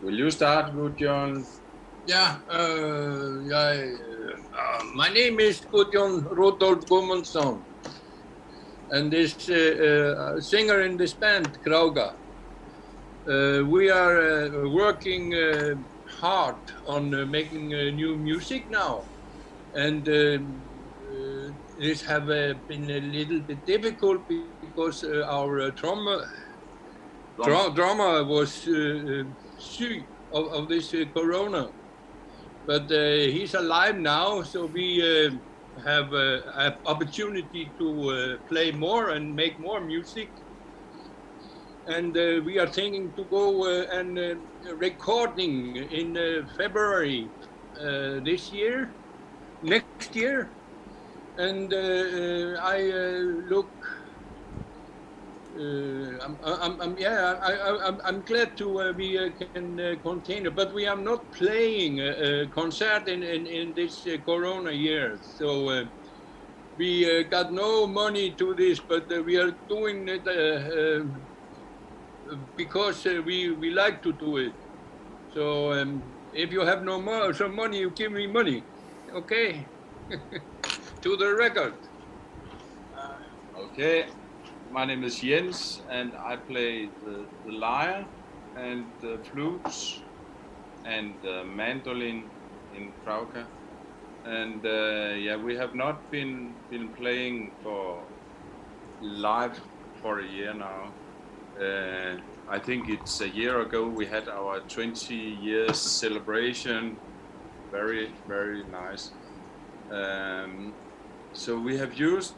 Will you start, Guðjón? Yeah, my name is Guðjón Rúdolf Guðmundsson, and this singer in this band, Krauka. We are working hard on making new music now, and this have been a little bit difficult because our drummer was sick of this corona. But he's alive now, so we have an opportunity to play more and make more music. And we are thinking to go and recording in February next year. And I look. I'm glad to we can continue, but we are not playing a concert in this Corona year. So we got no money to this, but we are doing it because we like to do it. So if you have some money, you give me money, okay? To the record. Okay. My name is Jens, and I play the lyre and the flutes and the mandolin in Krauka. And we have not been playing for live for a year now. I think it's a year ago we had our 20 years celebration. Very, very nice. So we have used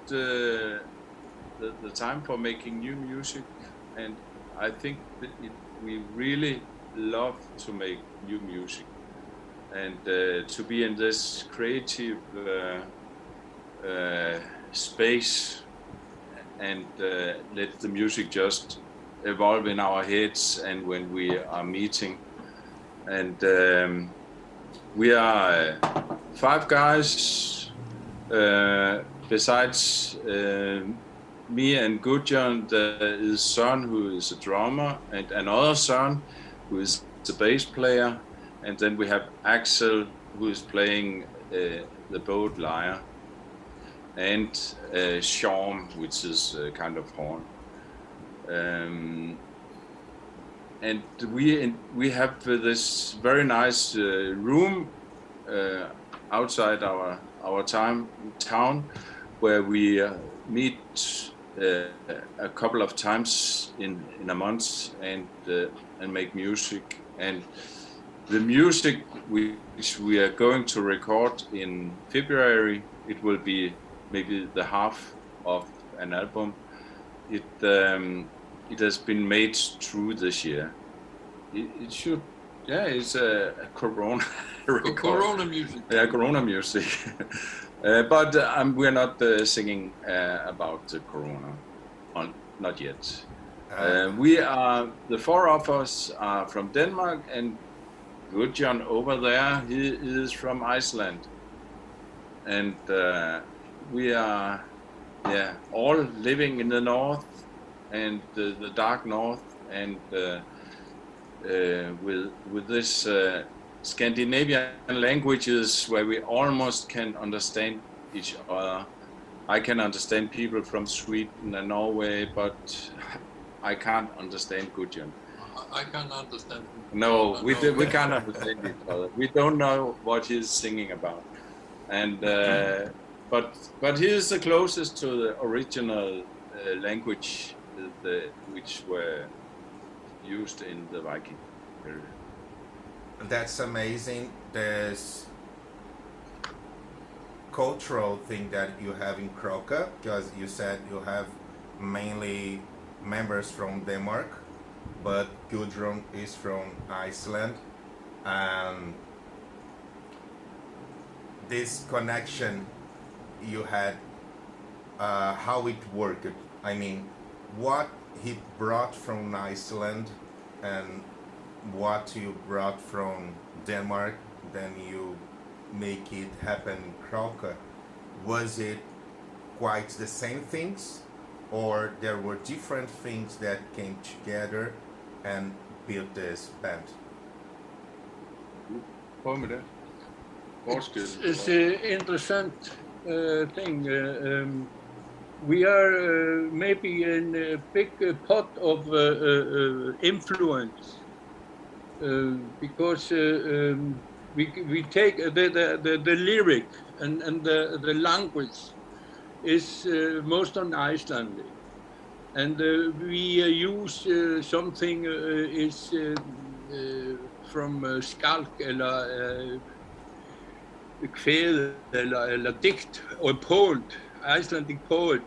the time for making new music, and I think that we really love to make new music and to be in this creative space and let the music just evolve in our heads and when we are meeting. And we are 5 guys besides me and Guðjón, his son, who is a drummer, and another son, who is the bass player, and then we have Axel, who is playing the bowed lyre, and Sean, which is a kind of horn. And we have this very nice room outside our town, where we meet a couple of times in a month and make music. And the music which we are going to record in February, it will be maybe the half of an album. It has been made through this year. It should, it's a Corona record. Corona music. Yeah, Corona music. But we're not singing about the Corona, not yet. We are, the 4 of us are from Denmark, and Guðjón over there, he is from Iceland. And we are all living in the north, and the dark north, and with this Scandinavian languages where we almost can understand each other. I can understand people from Sweden and Norway, but I can't understand Guðjón. I can't understand. No, we can't understand each other. We don't know what he's singing about, and but he is the closest to the original language which were used in the Viking period. That's amazing. There's cultural thing that you have in Krauka, because you said you have mainly members from Denmark, but Guðjón is from Iceland, and this connection you had, how it worked. I mean, what he brought from Iceland and what you brought from Denmark, then you make it happen in Krauka. Was it quite the same things, or there were different things that came together and built this band? Prøv med det. It's an interesting thing. We are maybe in a big pot of influence because we take the lyric and the language is most on Icelandic, and we use something is from skalk eller kvæde eller dikt or poet, Icelandic poet,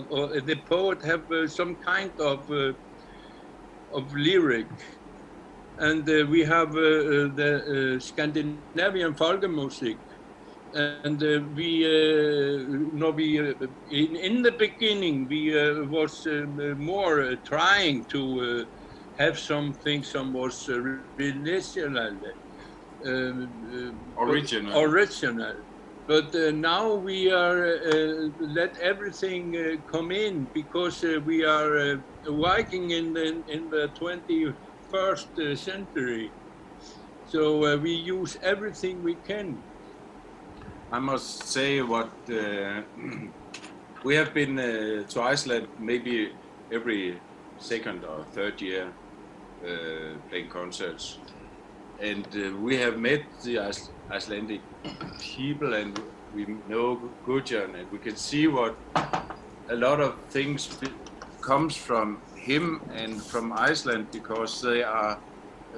or the poet have some kind of lyric, and we have the Scandinavian folkemusik, and we in the beginning we was more trying to have something some was original, but now we are let everything come in because we are working in the 21st century, so we use everything we can. I must say what we have been to Iceland maybe every second or third year playing concerts, and we have met the Icelandic people, and we know Guðjón, and we can see what a lot of things comes from him and from Iceland, because they are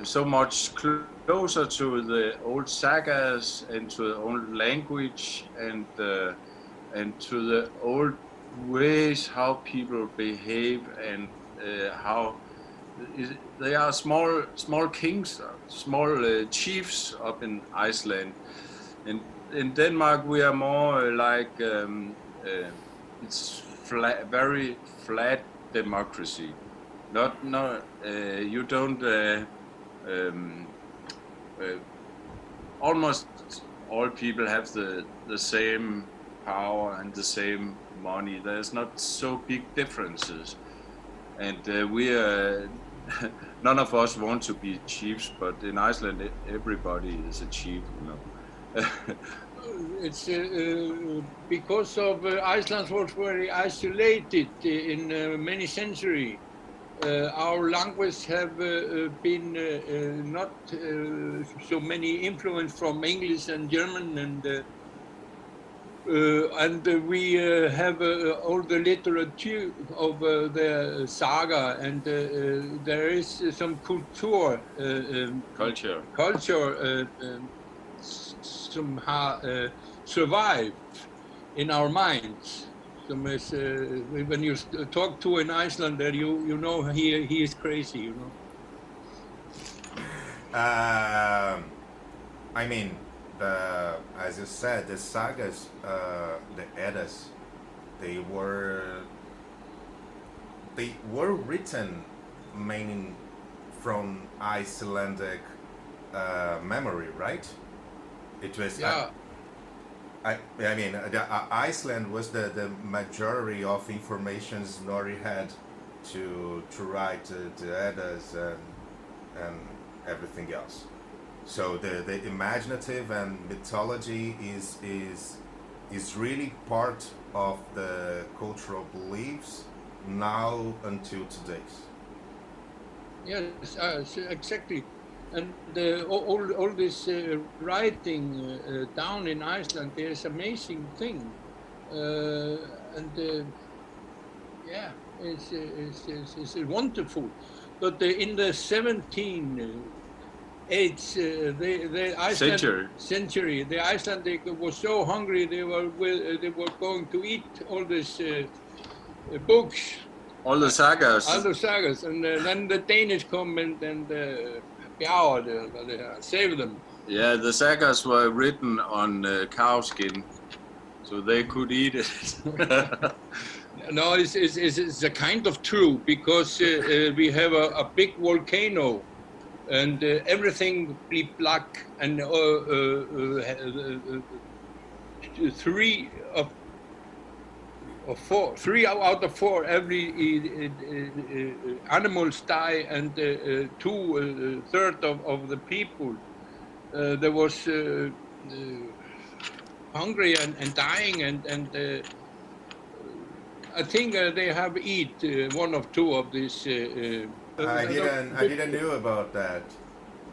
so much closer to the old sagas and to the old language and to the old ways how people behave, and how they are small kings, small chiefs up in Iceland. And in Denmark we are more like it's very flat democracy. You don't almost all people have the same power and the same money. There's not so big differences, and we are none of us want to be chiefs, but in Iceland everybody is a chief, you know. It's because of Iceland was very isolated in many centuries. Our language have been not so many influence from English and German, and we have all the literature of the saga, and there is some culture somehow survived in our minds. When you talk to an Icelander, you know he is crazy, you know. I mean, as you said, the sagas, the Eddas, they were written mainly from Icelandic memory, right? It was. Yeah. I mean, Iceland was the majority of information Snorri had to write the Eddas and everything else. So the imaginative and mythology is really part of the cultural beliefs now until today's. Yes, exactly. And all this writing down in Iceland is amazing thing, and yeah, it's wonderful. But in the 17th the Iceland century, the Icelandic was so hungry they were going to eat all these books, all the sagas, and then the Danish come and save them. Yeah, the sagas were written on cow skin, so they could eat it. No, it's a kind of true, because we have a big volcano, and everything be black, and three out of four every animals die, and 2/3 of the people there was hungry and dying, and I think they have eat one or two of these. I didn't know about that.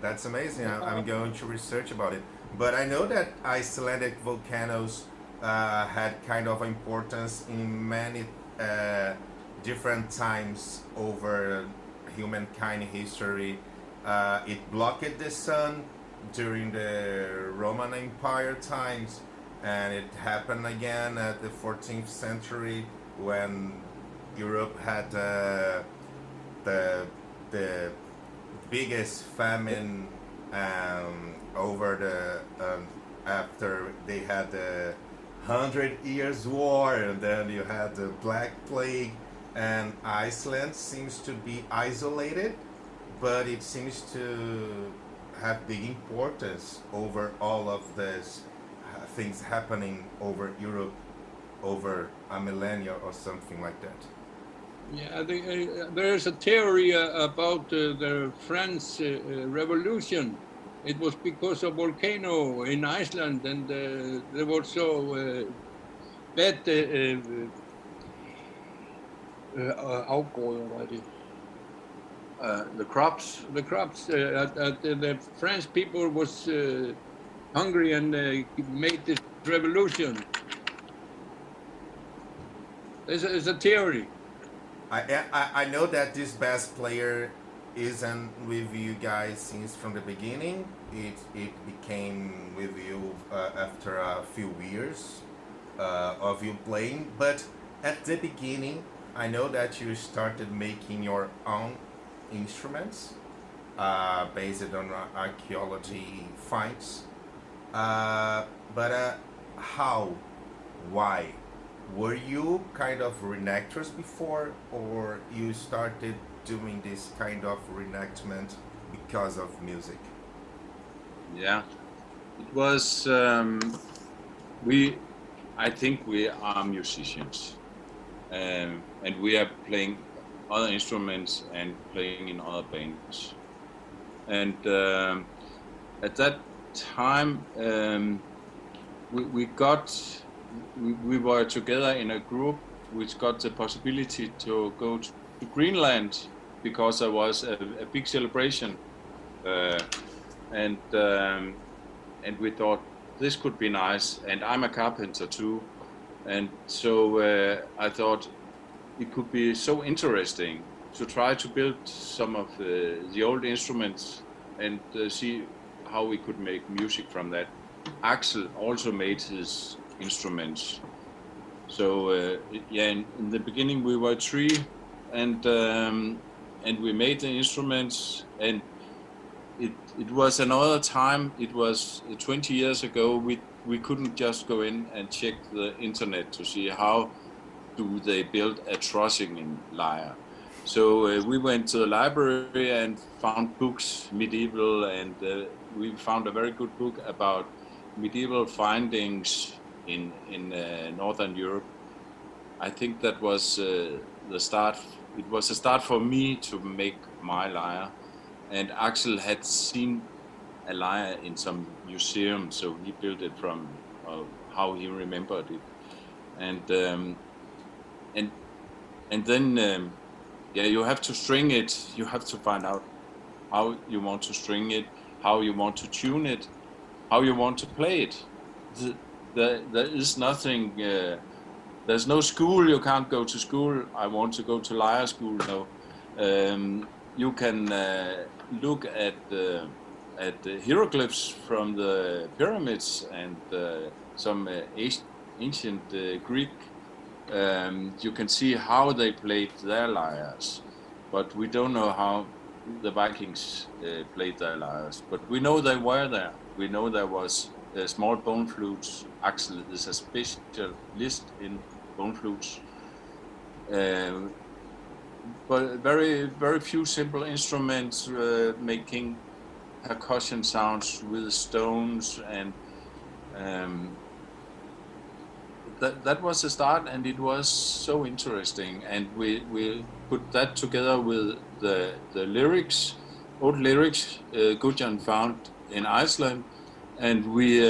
That's amazing. I'm going to research about it. But I know that Icelandic volcanoes had kind of importance in many different times over humankind history. It blocked the sun during the Roman Empire times, and it happened again at the 14th century when Europe had the biggest famine over the after they had the 100 Years' War, and then you had the Black Plague, and Iceland seems to be isolated, but it seems to have big importance over all of these things happening over Europe over a millennia or something like that. Yeah, there is a theory about the French Revolution. It was because of volcano in Iceland, and there was so bad afgrøder, var det? The crops. The crops. The French people was hungry and made this revolution. It's a theory. I know that this bass player isn't with you guys since from the beginning. It became with you after a few years of you playing. But at the beginning, I know that you started making your own instruments based on archaeology finds. But how? Why? Were you kind of reenactors before, or you started doing this kind of reenactment because of music? Yeah, it was. I think we are musicians, and we are playing other instruments and playing in other bands. And at that time, we were together in a group which got the possibility to go to Greenland because there was a big celebration, and we thought this could be nice. And I'm a carpenter too, and so I thought it could be so interesting to try to build some of the old instruments and see how we could make music from that. Axel also made his instruments. So in the beginning we were three, and we made the instruments, and it was another time. It was 20 years ago. We couldn't just go in and check the internet to see how do they build a trussing lyre. So we went to the library and found books, medieval, and we found a very good book about medieval findings in Northern Europe. I think that was the start. It was a start for me to make my lyre, and Axel had seen a lyre in some museum, so he built it from how he remembered it, and then you have to string it. You have to find out how you want to string it, how you want to tune it, how you want to play it. There is nothing. There's no school. You can't go to school. I want to go to lyre school. No. You can look at the hieroglyphs from the pyramids and some ancient Greek. You can see how they played their lyres, but we don't know how the Vikings played their lyres. But we know they were there. We know there was small bone flutes. Axel is a specialist in bone flutes. But very, very few simple instruments making percussion sounds with stones, and that was the start, and it was so interesting. And we put that together with the lyrics, old lyrics Guðjón found in Iceland, and we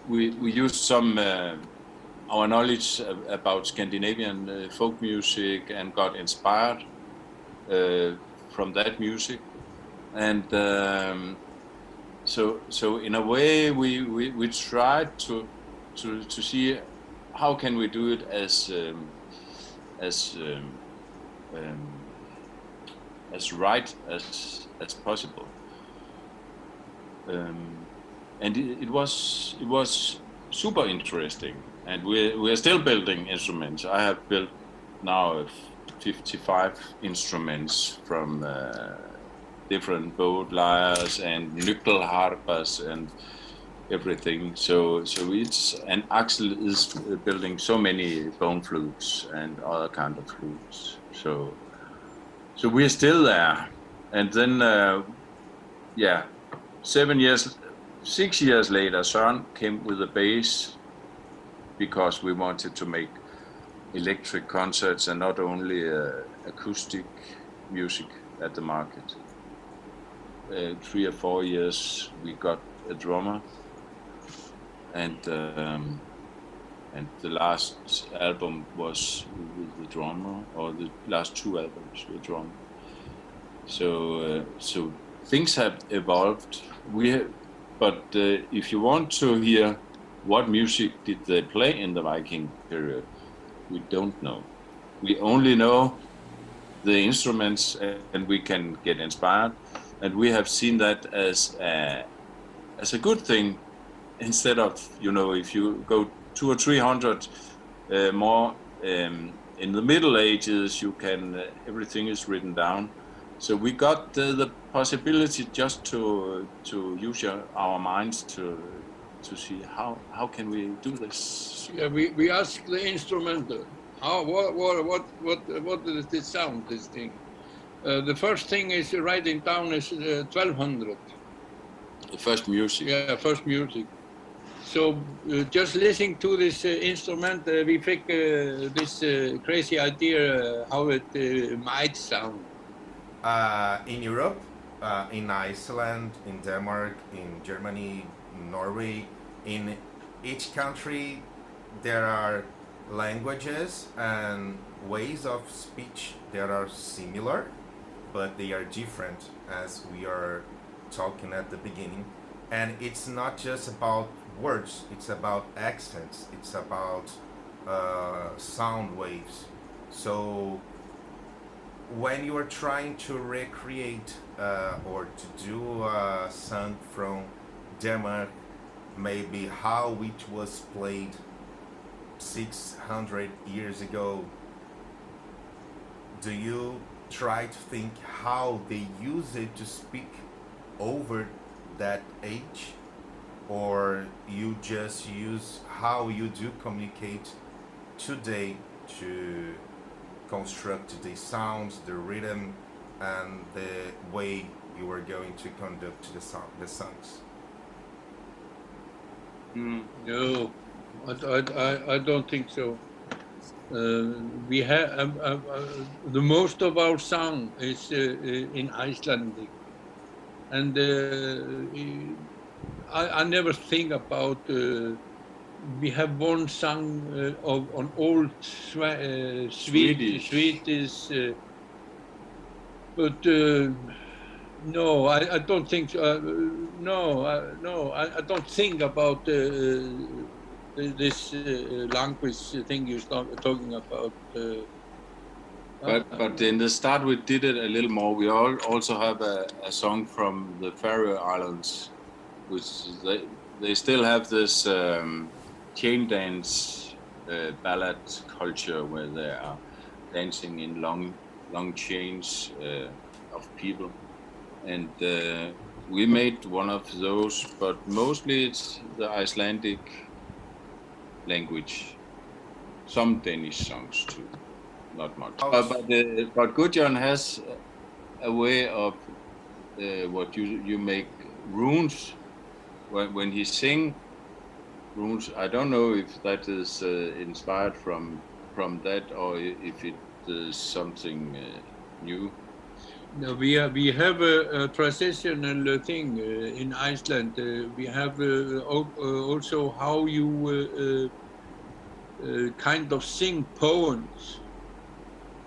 used some our knowledge about Scandinavian folk music and got inspired from that music, and so in a way we tried to see how can we do it as right as possible, and it was super interesting, and we're still building instruments. I have built now 55 instruments from different boat lyres and nyckelharpas and everything. So it's, and Axel is building so many bone flutes and other kind of flutes. So we're still there. And then 6 years later, Søren came with a bass because we wanted to make electric concerts and not only acoustic music at the market. 3 or 4 years we got a drummer, and the last album was with the drummer, or the last 2 albums with drummer. So things have evolved. But if you want to hear what music did they play in the Viking period, we don't know. We only know the instruments, and we can get inspired. And we have seen that as a good thing, instead of, if you go 200 or 300 more in the Middle Ages, you can everything is written down. So we got the possibility just to use our minds to see how can we do this. Yeah, we ask the instrumenter, what does this sound, this thing? The first thing is writing down is 1200. The first music. Yeah, first music. So just listening to this instrument, we pick this crazy idea how it might sound. In Europe, in Iceland, in Denmark, in Germany, Norway, in each country there are languages and ways of speech that are similar, but they are different, as we are talking at the beginning. And it's not just about words, it's about accents, it's about sound waves. So when you are trying to recreate or to do a song from Denmark, maybe how it was played 600 years ago, do you try to think how they use it to speak over that age, or you just use how you do communicate today to construct the sounds, the rhythm, and the way you are going to conduct the songs? No, I don't think so. We have the most of our song is in Icelandic, and I never think about. We have one song of an old Swedish, but no, I don't think. No, I don't think about this language thing you're talking about. But in the start we did it a little more. We also have a song from the Faroe Islands, which they still have this chain dance ballad culture where they are dancing in long chains of people, and we made one of those, but mostly it's the Icelandic language. Some Danish songs too, not much. But Guðjón has a way of what you make runes when he sing runes. I don't know if that is inspired from that, or if it is something new. No, we have a traditional thing in Iceland. We have also how you kind of sing poems,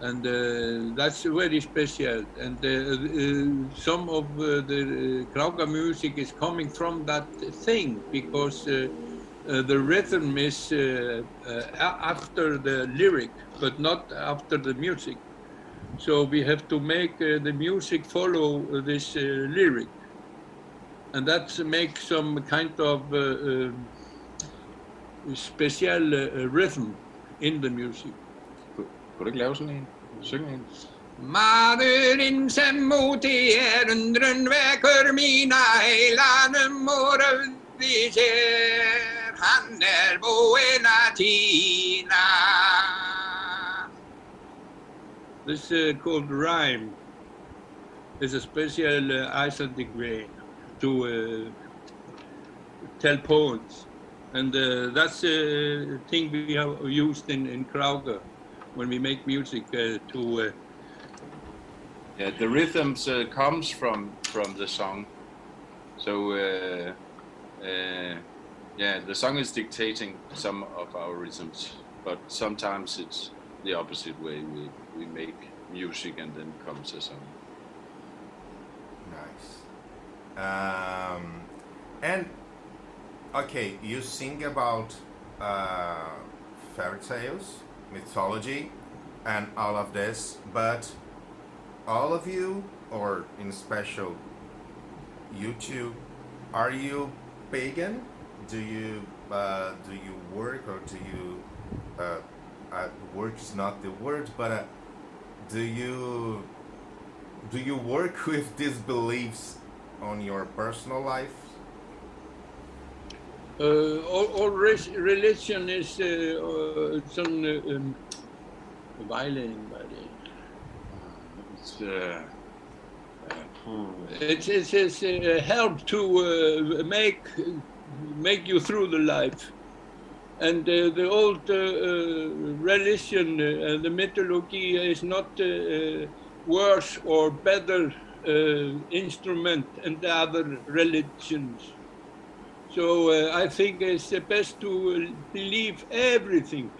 and that's very special. And some of the Krauka music is coming from that thing, because the rhythm is after the lyric, but not after the music. So we have to make the music follow this lyric, and that makes some kind of special rhythm in the music. Kunne du ikke lave sådan en? Synge en? Maðurinn sem úti undrun vekur mína heilanum og röfði sér, hann búinn að týna. This called rhyme. It's a special Icelandic way to tell poems, and that's a thing we have used in Krauka when we make music to. Yeah, the rhythms comes from the song, so yeah, the song is dictating some of our rhythms, but sometimes it's the opposite way. We make music and then comes a song. Nice. And okay, you sing about fairy tales, mythology, and all of this, but all of you, or in special you two, are you pagan? Do you work, or do you work is not the word, but do you work with these beliefs on your personal life? All religion is some violating body. It's help to make you through the life. And the old religion, the mythology, is not worse or better instrument than the other religions. So I think it's best to believe everything.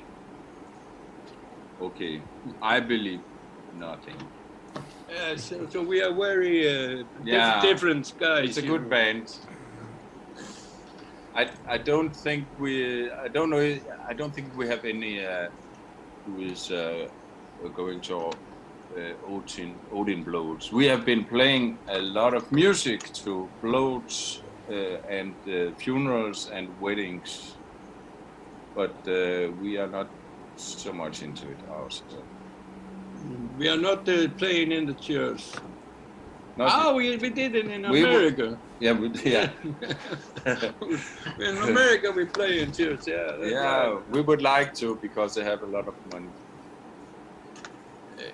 Okay, I believe nothing. So we are very different guys. It's a good band. I don't think we have any who is going to Odin blows. We have been playing a lot of music to blows and funerals and weddings, but we are not so much into it ourselves. We are not playing in the church. We did it in America. Yeah. In America we play in church. Yeah, right. We would like to, because they have a lot of money.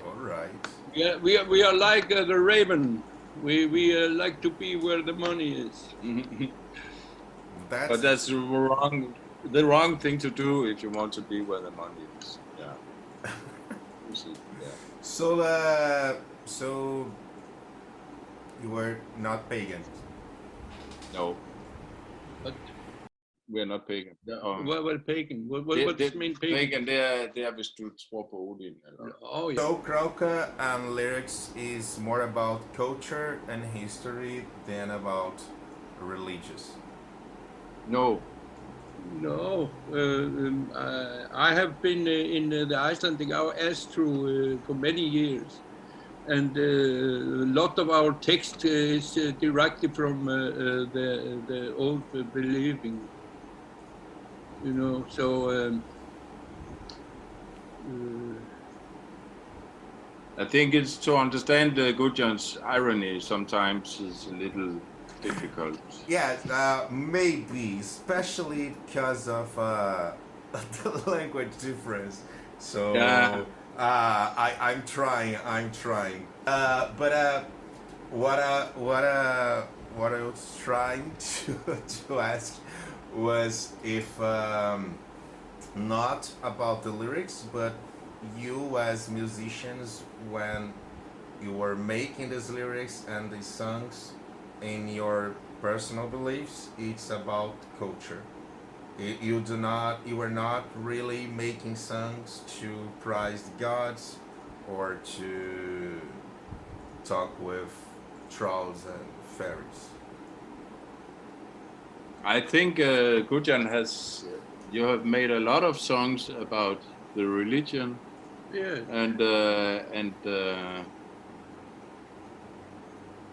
All right. Yeah, we are like the raven. We like to be where the money is. But that's the wrong thing to do if you want to be where the money is. Yeah. So you were not pagan? No. But we're not pagan. What pagan? What does it mean pagan? Det er hvis du tror på Odin. Eller? Oh, yeah. So Krauka and lyrics is more about culture and history than about religious? No. I have been in the Icelandic Astro for many years, and a lot of our text is directly from the old believing, you know. So I think it's to understand Guðjón's irony sometimes is a little difficult. Yeah, maybe, especially because of the language difference. So yeah. I'm trying. But what I was trying to ask was if not about the lyrics, but you as musicians, when you were making these lyrics and these songs in your personal beliefs. It's about culture. You were not really making songs to praise the gods or to talk with trolls and fairies. I think Guðjón you have made a lot of songs about the religion, Yes. and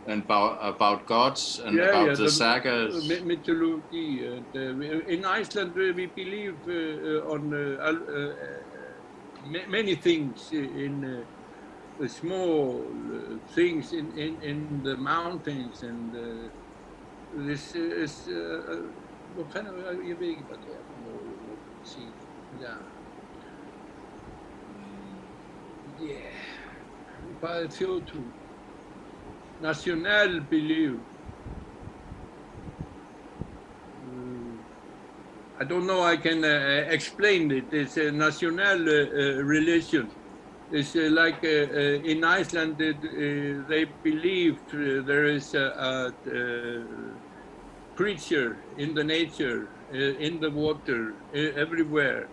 about gods and about the sagas. Mythology. And, in Iceland, we believe on many things in small things in the mountains, and this is vad fan jag vet inte vad det är för något. Ja. Yeah. Bara foto. National belief. I don't know. I can explain it. It's a national religion. It's like in Iceland, they believe there is a creature in the nature, in the water, everywhere,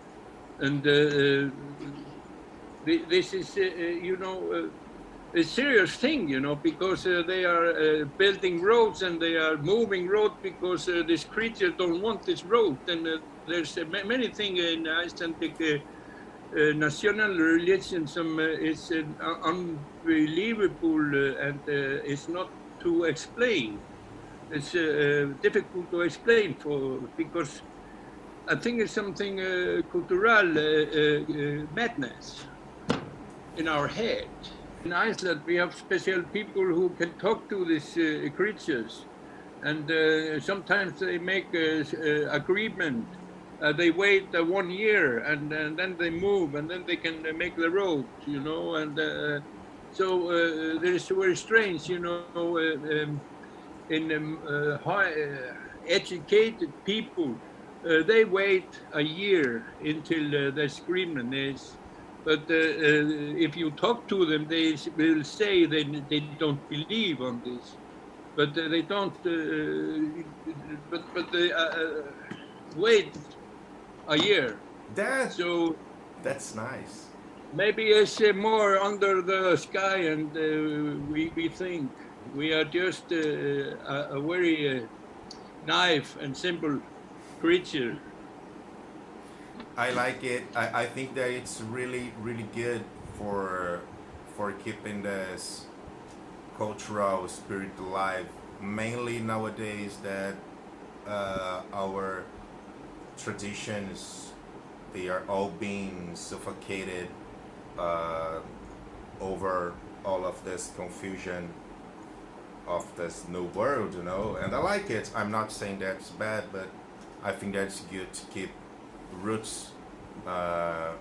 and this is, a serious thing, because they are building roads and they are moving roads because this creature don't want this road, and there's many things in Icelandic national religion. Some is unbelievable and it's not to explain. It's difficult to explain because I think it's something cultural madness in our head. In Iceland, we have special people who can talk to these creatures, and sometimes they make agreement. They wait 1 year, and then they move, and then they can make the road, and so it's very strange, in high educated people, they wait a year until the agreement is. But if you talk to them, they will say they don't believe on this. But they don't. But they wait a year. That's nice. Maybe it's more under the sky, and we think we are just a very naive and simple creature. I like it. I think that it's really, really good for keeping this cultural spirit alive. Mainly nowadays that our traditions, they are all being suffocated over all of this confusion of this new world, and I like it. I'm not saying that's bad, but I think that's good to keep roots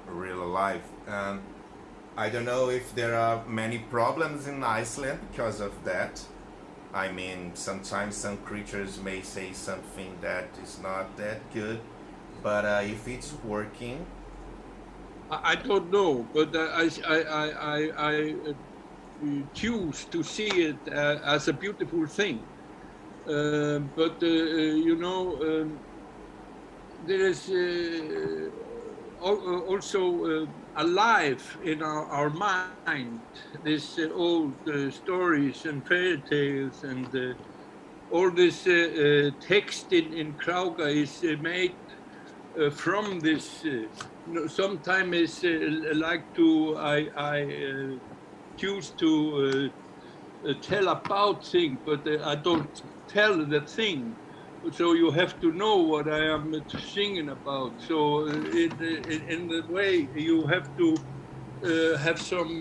real alive. And I don't know if there are many problems in Iceland because of that. I mean, sometimes some creatures may say something that is not that good, but if it's working, I don't know, but I choose to see it as a beautiful thing. But there is also alive in our mind these old stories and fairy tales, and all this text in Krauka is made from this. Sometimes it's like I choose to tell about things, but I don't tell the thing. So you have to know what I am singing about. So in the way you have to have some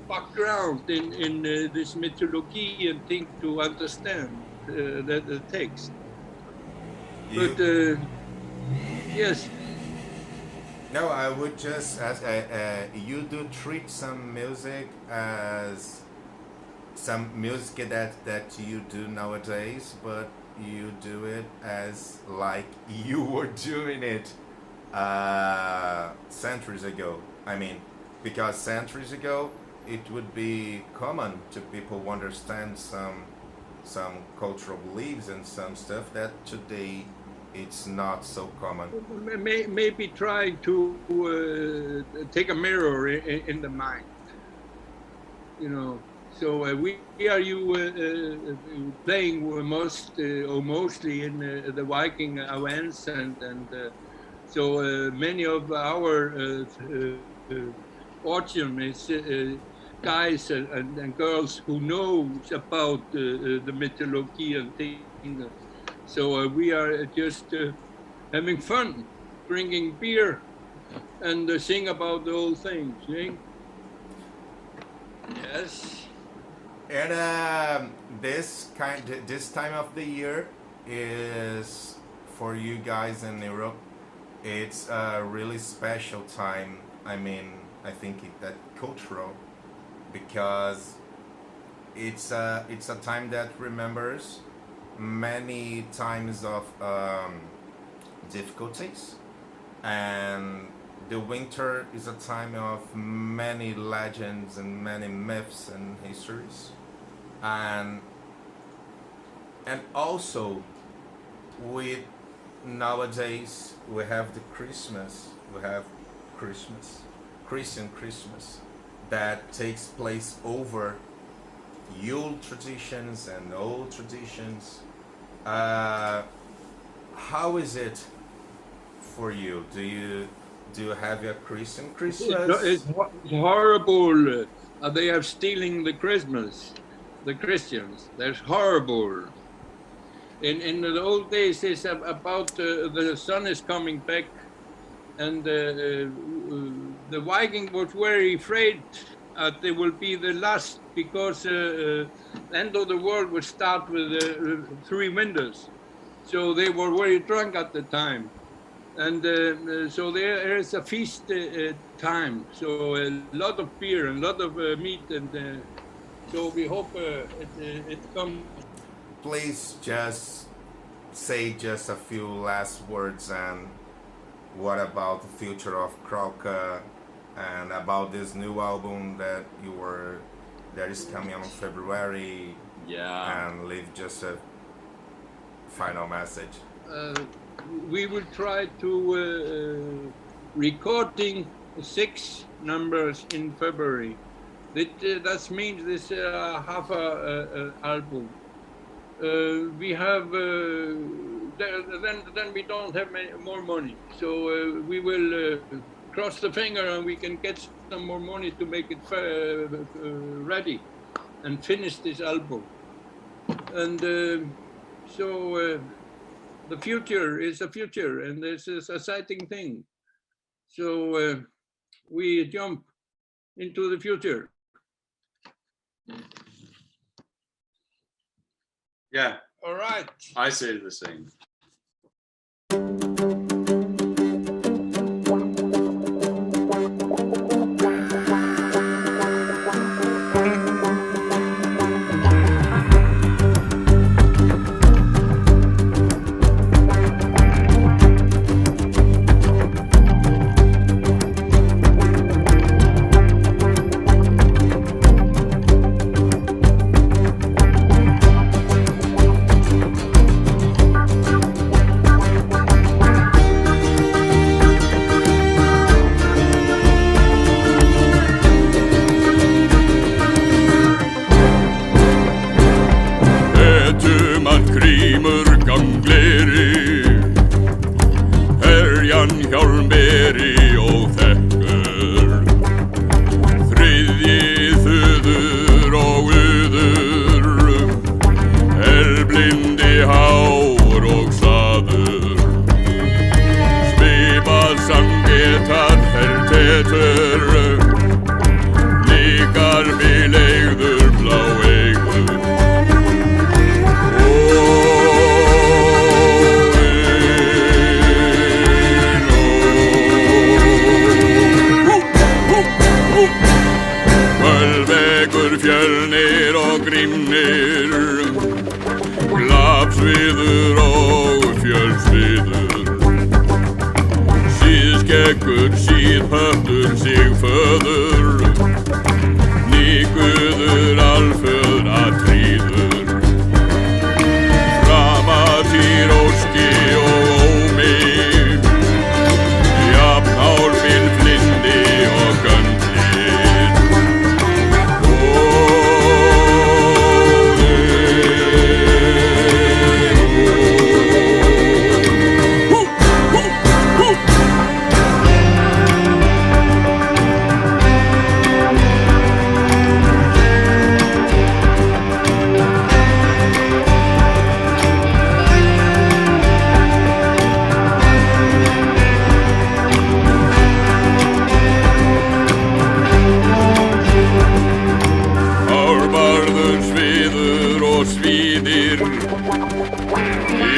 background in this mythology and think to understand the text. But yes. No, I would just ask, you do treat some music as some music that you do nowadays, but you do it as like you were doing it centuries ago. I mean, because centuries ago it would be common to people who understand some cultural beliefs and some stuff that today it's not so common. Maybe try to take a mirror in the mind, you know. So we are playing mostly in the Viking events, and so many of our audience is guys and girls who knows about the mythology and things. So we are just having fun, drinking beer, and sing about the whole thing. See? Yes. And this time of the year is for you guys in Europe. It's a really special time. I mean, I think that cultural, because it's a time that remembers many times of difficulties, and the winter is a time of many legends and many myths and histories, and also with nowadays we have the Christmas, Christian Christmas, that takes place over Yule traditions and old traditions. How is it for you? Do you have a Christian Christmas? It's horrible. They are stealing the Christmas, the Christians. That's horrible. In the old days, it's about the sun is coming back, and the Viking was very afraid they will be the last, because the end of the world would start with three windows. So they were very drunk at the time. And so there is a feast time. So a lot of beer and a lot of meat. And so we hope it comes. Please just say just a few last words, and what about the future of Krauka, and about this new album that is coming on February. Yeah. And leave just a final message. We will try to recording 6 numbers in February. That means this half a album. We have then we don't have more money, so we will cross the finger and we can get some more money to make it ready and finish this album. And so the future is a future, and this is an exciting thing. So we jump into the future. Yeah. All right. I say the same. Síðskeggur síðhöfður sig föður,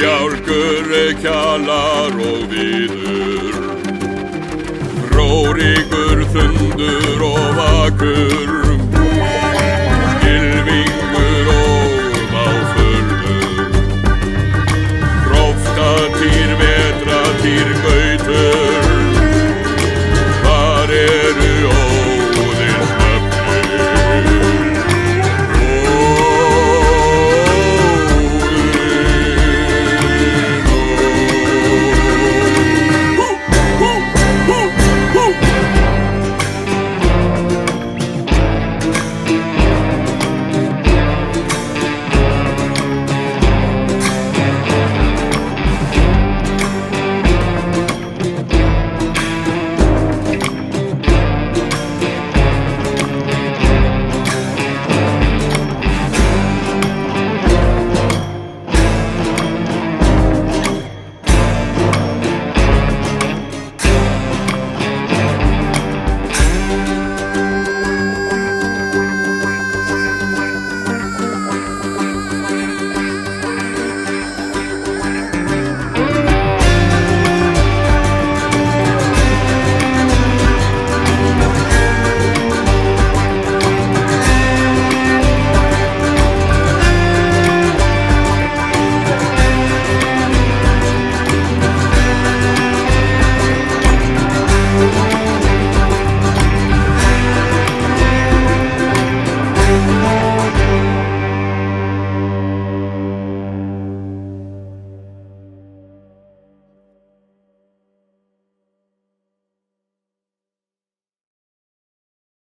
Bjálkur, kjalar og viður, róríkur þundur og vakur,